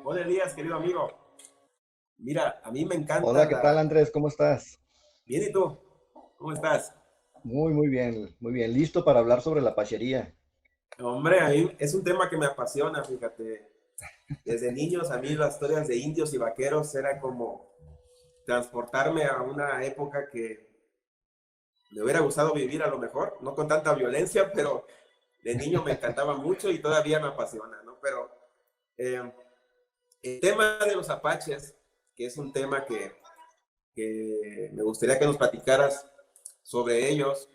Hola Elías, querido amigo. Mira, a mí me encanta Hola, ¿qué tal la... Andrés? ¿Cómo estás? Bien, ¿y tú? ¿Cómo estás? Muy bien, muy bien. Listo para hablar sobre la pachería. Hombre, a mí es un tema que me apasiona, fíjate. Desde niños a mí las historias de indios y vaqueros era como transportarme a una época que me hubiera gustado vivir a lo mejor, no con tanta violencia, pero de niño me encantaba mucho y todavía me apasiona, ¿no? Pero eh, el tema de los apaches, que es un tema que me gustaría que nos platicaras sobre ellos,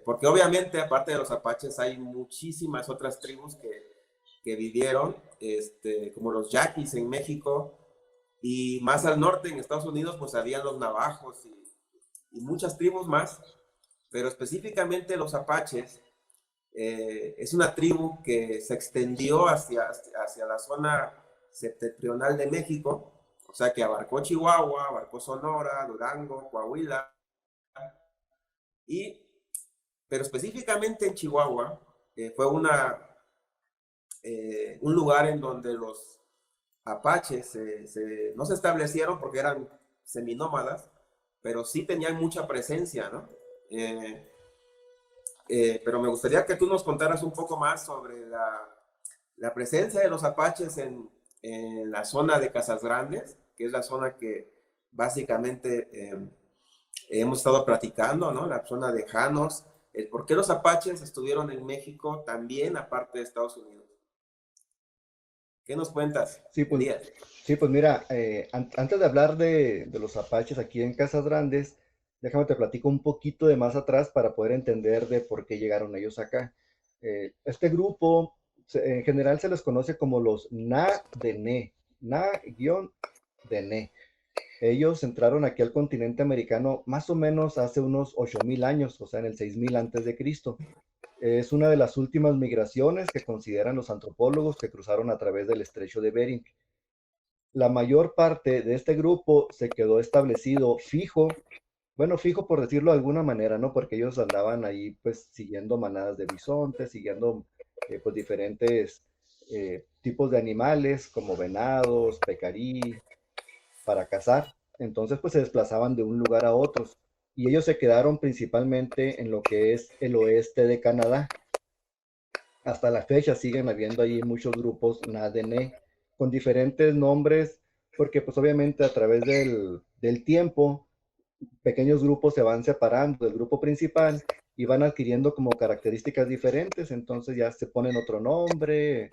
porque obviamente aparte de los apaches hay muchísimas otras tribus que vivieron, como los yaquis en México, y más al norte en Estados Unidos pues habían los navajos y muchas tribus más, pero específicamente los apaches es una tribu que se extendió hacia la zona septentrional de México, o sea que abarcó Chihuahua, abarcó Sonora, Durango, Coahuila, y, pero específicamente en Chihuahua fue un lugar en donde los apaches no se establecieron porque eran seminómadas, pero sí tenían mucha presencia, ¿no? Eh, pero me gustaría que tú nos contaras un poco más sobre la presencia de los apaches en la zona de Casas Grandes, que es la zona que básicamente hemos estado platicando, ¿no? La zona de Janos, el por qué los apaches estuvieron en México también, aparte de Estados Unidos. ¿Qué nos cuentas, Sí, pues, Elías? sí, pues mira, antes de hablar de los apaches aquí en Casas Grandes, déjame te platico un poquito de más atrás para poder entender de por qué llegaron ellos acá. Este grupo, en general se les conoce como los Na-de-Ne, Na-de-Ne. Ellos entraron aquí al continente americano más o menos hace unos 8000 años, o sea, en el 6000 antes de Cristo. Es una de las últimas migraciones que consideran los antropólogos que cruzaron a través del estrecho de Bering. La mayor parte de este grupo se quedó establecido fijo, bueno, fijo por decirlo de alguna manera, ¿no? Porque ellos andaban ahí pues siguiendo manadas de bisontes, siguiendo pues diferentes tipos de animales como venados, pecarí, para cazar. Entonces pues se desplazaban de un lugar a otro y ellos se quedaron principalmente en lo que es el oeste de Canadá. Hasta la fecha siguen habiendo ahí muchos grupos NADN con diferentes nombres, porque pues obviamente a través del tiempo, pequeños grupos se van separando del grupo principal y van adquiriendo como características diferentes, entonces ya se ponen otro nombre,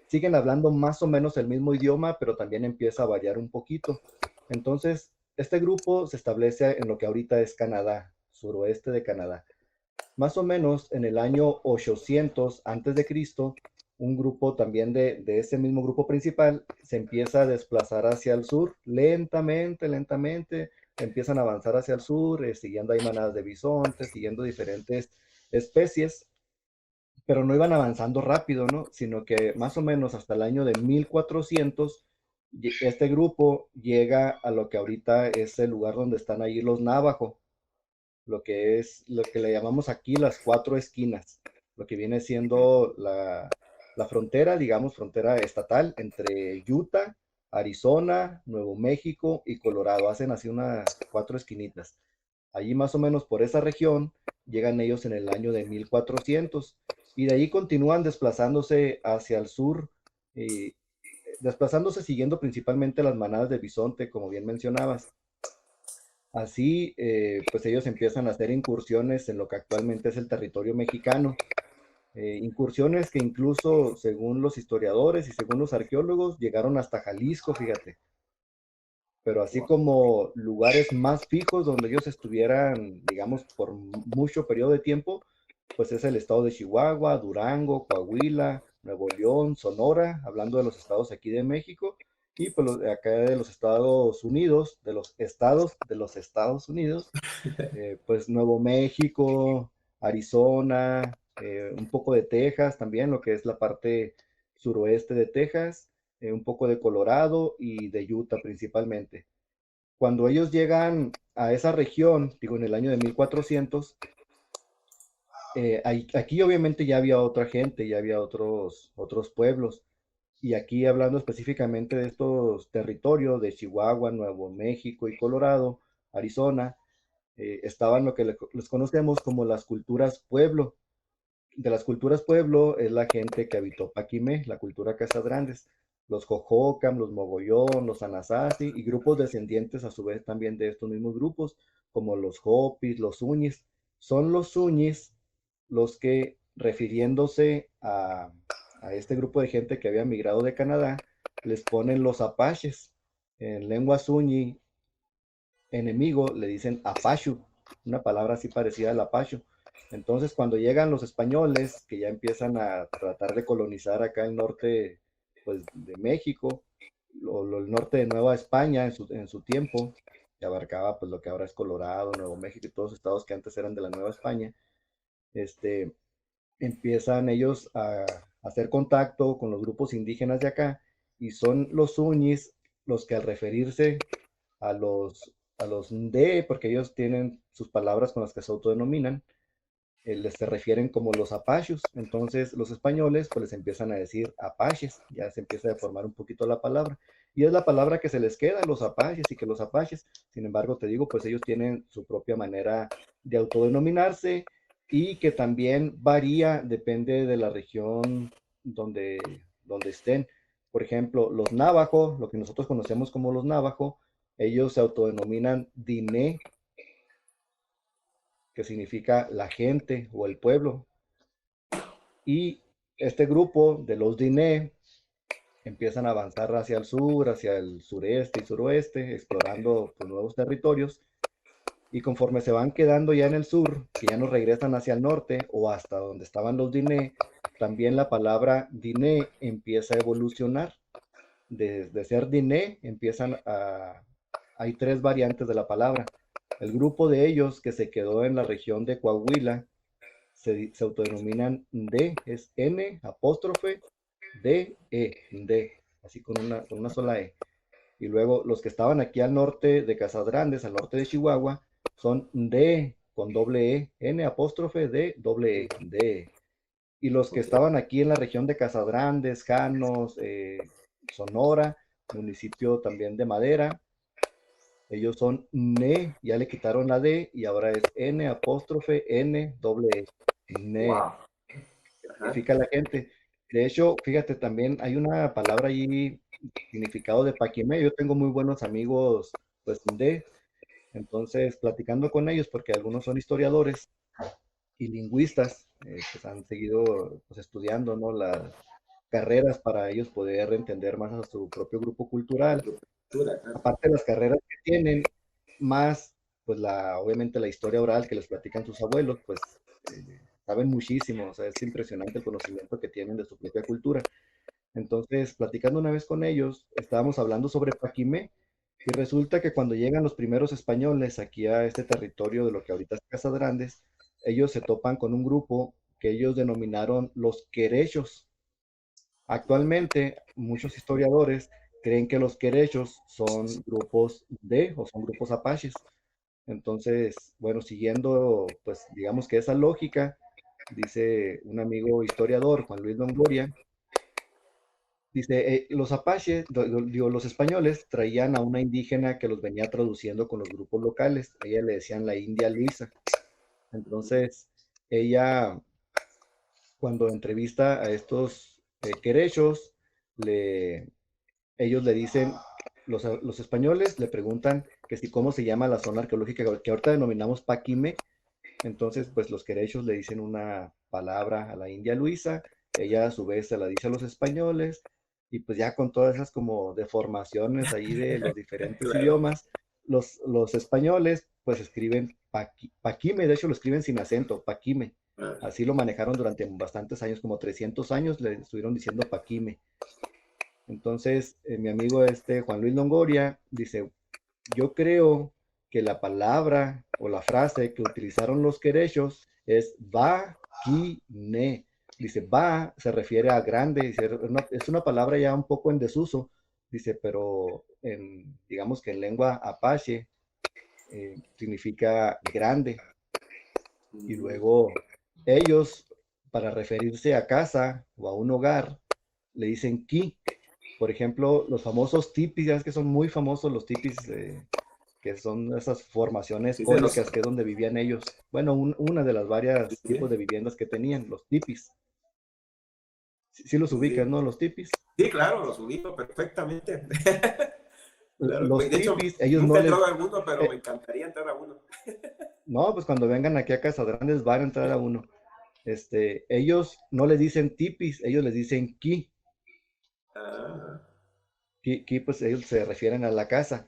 siguen hablando más o menos el mismo idioma, pero también empieza a variar un poquito. Entonces, este grupo se establece en lo que ahorita es Canadá, suroeste de Canadá. Más o menos en el año 800 antes de Cristo, un grupo también de ese mismo grupo principal se empieza a desplazar hacia el sur, lentamente, lentamente, empiezan a avanzar hacia el sur, siguiendo ahí manadas de bisontes, siguiendo diferentes especies, pero no iban avanzando rápido, ¿no? Sino que más o menos hasta el año de 1400, este grupo llega a lo que ahorita es el lugar donde están ahí los Navajo, lo que es lo que le llamamos aquí las cuatro esquinas, lo que viene siendo la frontera, digamos, frontera estatal entre Utah, Arizona, Nuevo México y Colorado. Hacen así unas cuatro esquinitas. Allí más o menos por esa región llegan ellos en el año de 1400 y de ahí continúan desplazándose hacia el sur, y desplazándose siguiendo principalmente las manadas de bisonte, como bien mencionabas. Así, pues ellos empiezan a hacer incursiones en lo que actualmente es el territorio mexicano. Incursiones que incluso, según los historiadores y según los arqueólogos, llegaron hasta Jalisco, fíjate. Pero así como lugares más fijos donde ellos estuvieran, digamos, por mucho periodo de tiempo, pues es el estado de Chihuahua, Durango, Coahuila, Nuevo León, Sonora, hablando de los estados aquí de México, y pues de acá de los Estados Unidos, de los Estados Unidos, pues Nuevo México, Arizona, un poco de Texas también, lo que es la parte suroeste de Texas, un poco de Colorado y de Utah principalmente. Cuando ellos llegan a esa región, digo en el año de 1400, Aquí obviamente ya había otra gente, ya había otros pueblos. Y aquí hablando específicamente de estos territorios de Chihuahua, Nuevo México y Colorado, Arizona, estaban lo que les conocemos como las culturas pueblo. De las culturas pueblo es la gente que habitó Paquimé, la cultura Casas Grandes, los Jojocam, los Mogollón, los Anasazi y grupos descendientes a su vez también de estos mismos grupos, como los Hopis, los Uñis. Son los Uñis los que, refiriéndose a este grupo de gente que había migrado de Canadá, les ponen los Apaches. En lengua Suñi, enemigo, le dicen Apachu, una palabra así parecida al Apachu. Entonces, cuando llegan los españoles, que ya empiezan a tratar de colonizar acá el norte, pues, de México, el norte de Nueva España en su tiempo, que abarcaba pues lo que ahora es Colorado, Nuevo México y todos los estados que antes eran de la Nueva España, este, empiezan ellos a hacer contacto con los grupos indígenas de acá y son los uñis los que al referirse a los Nde, porque ellos tienen sus palabras con las que se autodenominan, les se refieren como los apachos. Entonces los españoles pues les empiezan a decir apaches, ya se empieza a formar un poquito la palabra. Y es la palabra que se les queda, los apaches, y que los apaches, sin embargo, te digo, pues ellos tienen su propia manera de autodenominarse y que también varía, depende de la región donde estén. Por ejemplo, los navajo, lo que nosotros conocemos como los navajo, ellos se autodenominan Diné, que significa la gente o el pueblo. Y este grupo de los Diné empiezan a avanzar hacia el sur, hacia el sureste y suroeste, explorando pues, nuevos territorios. Y conforme se van quedando ya en el sur, que ya no regresan hacia el norte o hasta donde estaban los Diné, también la palabra Diné empieza a evolucionar. De ser Diné empiezan a... Hay tres variantes de la palabra. El grupo de ellos que se quedó en la región de Coahuila se autodenominan D, es N apóstrofe D, E, D, así con una sola E. Y luego los que estaban aquí al norte de Casas Grandes, al norte de Chihuahua, son D con doble E, N apóstrofe D, doble E, D. Y los que Ok. estaban aquí en la región de Casas Grandes, Janos, Sonora, municipio también de Madera, ellos son NE, ya le quitaron la D y ahora es N apóstrofe N doble E. NE, Wow. Ajá. significa la gente. De hecho, fíjate, también hay una palabra allí, significado de Paquimé. Yo tengo muy buenos amigos, pues, entonces, platicando con ellos, porque algunos son historiadores y lingüistas, pues han seguido pues, estudiando, ¿no? Las carreras para ellos poder entender más a su propio grupo cultural. Cultura, ajá. Aparte de las carreras que tienen, más, pues obviamente la historia oral que les platican sus abuelos, pues saben muchísimo, o sea, es impresionante el conocimiento que tienen de su propia cultura. Entonces, platicando una vez con ellos, estábamos hablando sobre Paquimé, y resulta que cuando llegan los primeros españoles aquí a este territorio de lo que ahorita es Casas Grandes, ellos se topan con un grupo que ellos denominaron los querechos. Actualmente, muchos historiadores creen que los querechos son grupos o son grupos apaches. Entonces, bueno, siguiendo, pues digamos que esa lógica, dice un amigo historiador, Juan Luis Longoria, dice, los apaches, digo, los españoles traían a una indígena que los venía traduciendo con los grupos locales. A ella le decían la India Luisa. Entonces, ella, cuando entrevista a estos querechos, le, ellos le dicen, los españoles le preguntan que si cómo se llama la zona arqueológica que ahorita denominamos Paquime. Entonces, pues los querechos le dicen una palabra a la India Luisa, ella a su vez se la dice a los españoles, y pues ya con todas esas como deformaciones ahí de los diferentes Claro. idiomas, los españoles pues escriben Paquime, de hecho lo escriben sin acento, Paquime. Ah, Así lo manejaron durante bastantes años, como 300 años, le estuvieron diciendo Paquime. Entonces, mi amigo Juan Luis Longoria dice, yo creo que la palabra o la frase que utilizaron los querechos es va, qui, ne. Dice, va se refiere a grande, dice, es una palabra ya un poco en desuso, dice, pero digamos que en lengua apache significa grande. Y mm, luego Ellos, para referirse a casa o a un hogar, le dicen ki. Por ejemplo, los famosos tipis, ya es que son muy famosos los tipis, que son esas formaciones Sí, se los, cónicas que es donde vivían ellos. Bueno, una de las sí, varias tipos sí, de viviendas que tenían, los tipis. Sí, sí los sí, ubicas, sí. ¿no? Los tipis. Sí, claro, los ubico perfectamente. Claro, Los de hecho, tipis, ellos no nunca he les... entrado a alguno, pero me eh, encantaría entrar a uno. no, pues cuando vengan aquí a Casas Grandes van a entrar a uno. Ellos no les dicen tipis, ellos les dicen ki. Ah, Ki, pues ellos se refieren a la casa.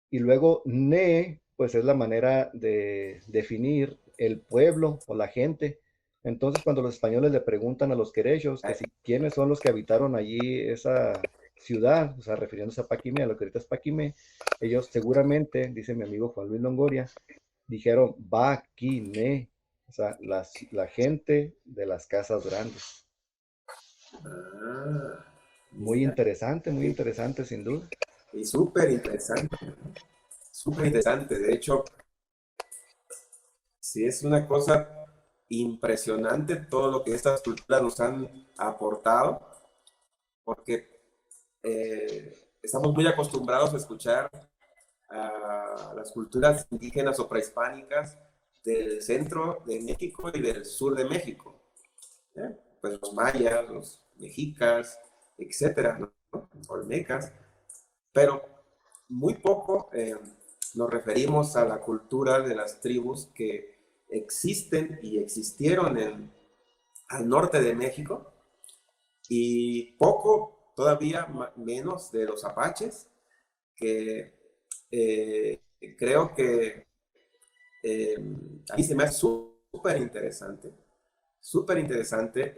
Y luego ne, pues es la manera de definir el pueblo o la gente. Entonces, cuando los españoles le preguntan a los querellos que ay, si quiénes son los que habitaron allí esa ciudad, o sea, refiriéndose a Paquimé, a lo que ahorita es Paquimé, ellos seguramente, dice mi amigo Juan Luis Longoria, dijeron Baquine, o sea, la gente de las casas grandes. ah, mira, Muy y, interesante sin duda. y súper interesante, súper interesante. De hecho, sí es una cosa impresionante todo lo que estas culturas nos han aportado, porque estamos muy acostumbrados a escuchar a las culturas indígenas o prehispánicas del centro de México y del sur de México. Pues los mayas, los mexicas, etcétera, ¿no? Olmecas, pero muy poco nos referimos a la cultura de las tribus que existen y existieron al norte de México y poco, todavía menos de los apaches, que eh, creo que eh, a mí se me hace súper interesante, súper interesante.